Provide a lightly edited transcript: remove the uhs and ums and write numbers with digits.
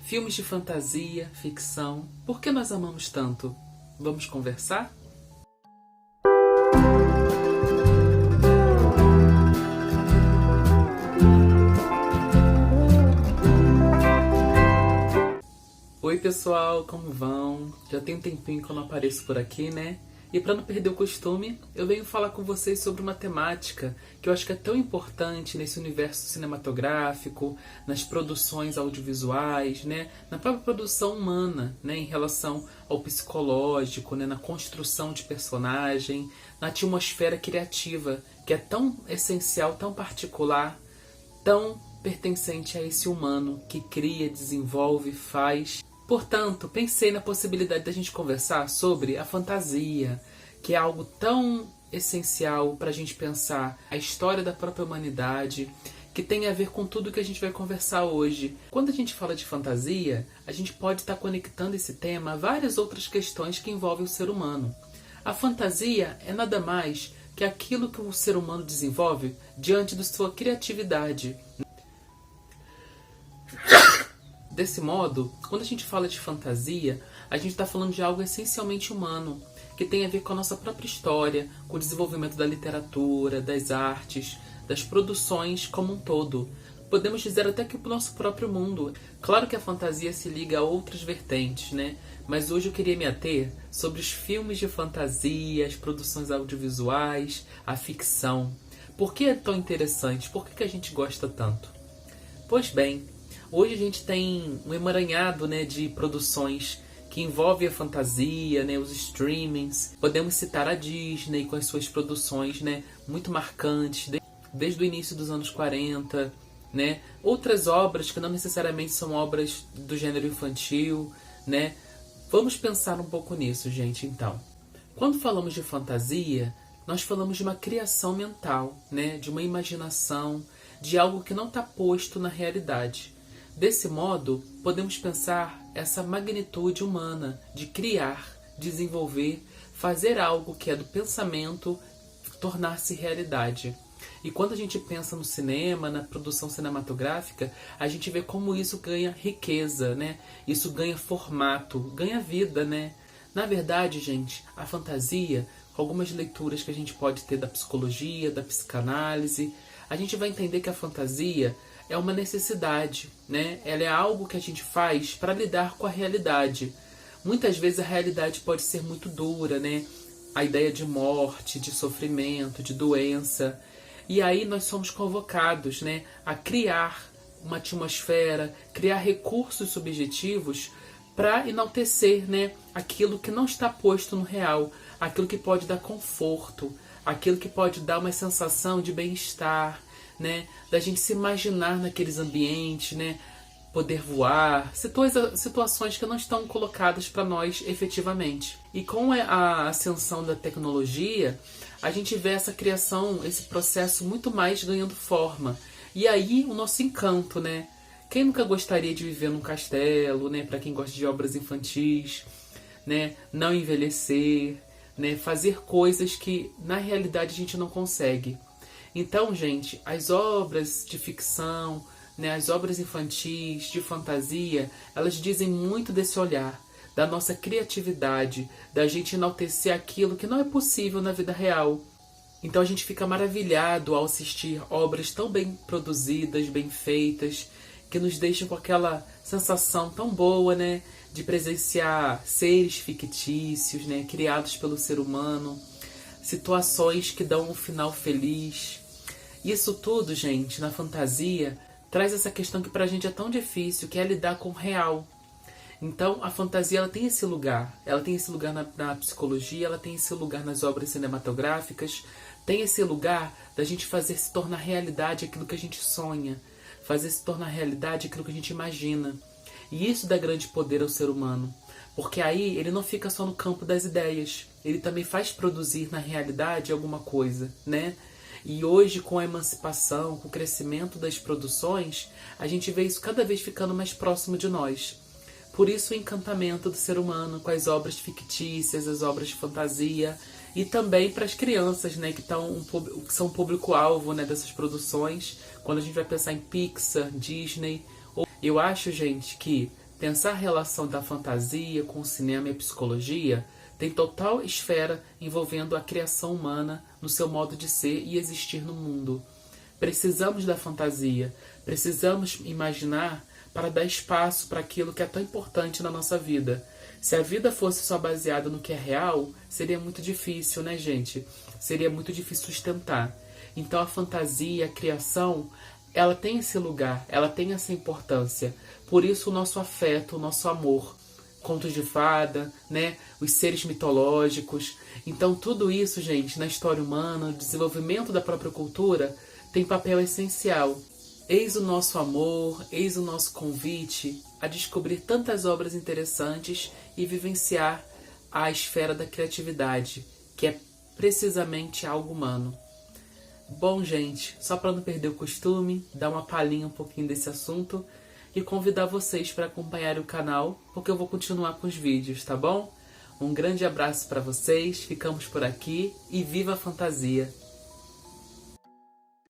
Filmes de fantasia, ficção, por que nós amamos tanto? Vamos conversar? Oi pessoal, como vão? Já tem um tempinho que eu não apareço por aqui, né? E para não perder o costume, eu venho falar com vocês sobre uma temática que eu acho que é tão importante nesse universo cinematográfico, nas produções audiovisuais, né? Na própria produção humana, né? Em relação ao psicológico, né? Na construção de personagem, na atmosfera criativa, que é tão essencial, tão particular, tão pertencente a esse humano que cria, desenvolve, faz. Portanto, pensei na possibilidade da gente conversar sobre a fantasia, que é algo tão essencial para a gente pensar a história da própria humanidade, que tem a ver com tudo que a gente vai conversar hoje. Quando a gente fala de fantasia, a gente pode estar conectando esse tema a várias outras questões que envolvem o ser humano. A fantasia é nada mais que aquilo que o ser humano desenvolve diante de sua criatividade. Desse modo, quando a gente fala de fantasia, a gente está falando de algo essencialmente humano, que tem a ver com a nossa própria história, com o desenvolvimento da literatura, das artes, das produções como um todo. Podemos dizer até que o nosso próprio mundo. Claro que a fantasia se liga a outras vertentes, né? Mas hoje eu queria me ater sobre os filmes de fantasia, as produções audiovisuais, a ficção. Por que é tão interessante? Por que a gente gosta tanto? Pois bem, hoje a gente tem um emaranhado, né, de produções que envolvem a fantasia, né, os streamings. Podemos citar a Disney com as suas produções, né, muito marcantes, desde o início dos anos 40, né? Outras obras que não necessariamente são obras do gênero infantil, né? Vamos pensar um pouco nisso, gente, então. Quando falamos de fantasia, nós falamos de uma criação mental, né, de uma imaginação, de algo que não está posto na realidade. Desse modo, podemos pensar essa magnitude humana de criar, desenvolver, fazer algo que é do pensamento tornar-se realidade. E quando a gente pensa no cinema, na produção cinematográfica, a gente vê como isso ganha riqueza, né? Isso ganha formato, ganha vida, né? Na verdade, gente, a fantasia, com algumas leituras que a gente pode ter da psicologia, da psicanálise, a gente vai entender que a fantasia é uma necessidade, né? Ela é algo que a gente faz para lidar com a realidade. Muitas vezes a realidade pode ser muito dura, né? A ideia de morte, de sofrimento, de doença. E aí nós somos convocados, né, a criar uma atmosfera, criar recursos subjetivos para enaltecer, né, aquilo que não está posto no real, aquilo que pode dar conforto, aquilo que pode dar uma sensação de bem-estar, né, da gente se imaginar naqueles ambientes, né, poder voar, situações que não estão colocadas para nós efetivamente. E com a ascensão da tecnologia, a gente vê essa criação, esse processo muito mais ganhando forma. E aí o nosso encanto, né? Quem nunca gostaria de viver num castelo, né? Para quem gosta de obras infantis, né? Não envelhecer, né? Fazer coisas que na realidade a gente não consegue. Então, gente, as obras de ficção, né, as obras infantis, de fantasia, elas dizem muito desse olhar, da nossa criatividade, da gente enaltecer aquilo que não é possível na vida real. Então a gente fica maravilhado ao assistir obras tão bem produzidas, bem feitas, que nos deixam com aquela sensação tão boa, né, de presenciar seres fictícios, né, criados pelo ser humano, situações que dão um final feliz. Isso tudo, gente, na fantasia, traz essa questão que pra gente é tão difícil, que é lidar com o real. Então, a fantasia ela tem esse lugar. Ela tem esse lugar na psicologia, ela tem esse lugar nas obras cinematográficas, tem esse lugar da gente fazer se tornar realidade aquilo que a gente sonha, fazer se tornar realidade aquilo que a gente imagina. E isso dá grande poder ao ser humano, porque aí ele não fica só no campo das ideias, ele também faz produzir na realidade alguma coisa, né? E hoje, com a emancipação, com o crescimento das produções, a gente vê isso cada vez ficando mais próximo de nós. Por isso o encantamento do ser humano com as obras fictícias, as obras de fantasia, e também para as crianças, né, que são público-alvo, né, dessas produções, quando a gente vai pensar em Pixar, Disney. Eu acho, gente, que Pensar a relação da fantasia com o cinema e a psicologia tem total esfera envolvendo a criação humana no seu modo de ser e existir no mundo. Precisamos da fantasia, precisamos imaginar para dar espaço para aquilo que é tão importante na nossa vida. Se a vida fosse só baseada no que é real, seria muito difícil, né, gente? Seria muito difícil sustentar. Então a fantasia, a criação, ela tem esse lugar, ela tem essa importância. Por isso o nosso afeto, o nosso amor. Contos de fada, né? Os seres mitológicos. Então tudo isso, gente, na história humana, no desenvolvimento da própria cultura, tem papel essencial. Eis o nosso amor, eis o nosso convite a descobrir tantas obras interessantes e vivenciar a esfera da criatividade, que é precisamente algo humano. Bom, gente, só para não perder o costume, dar uma palhinha um pouquinho desse assunto e convidar vocês para acompanhar o canal, porque eu vou continuar com os vídeos, tá bom? Um grande abraço para vocês, ficamos por aqui e viva a fantasia!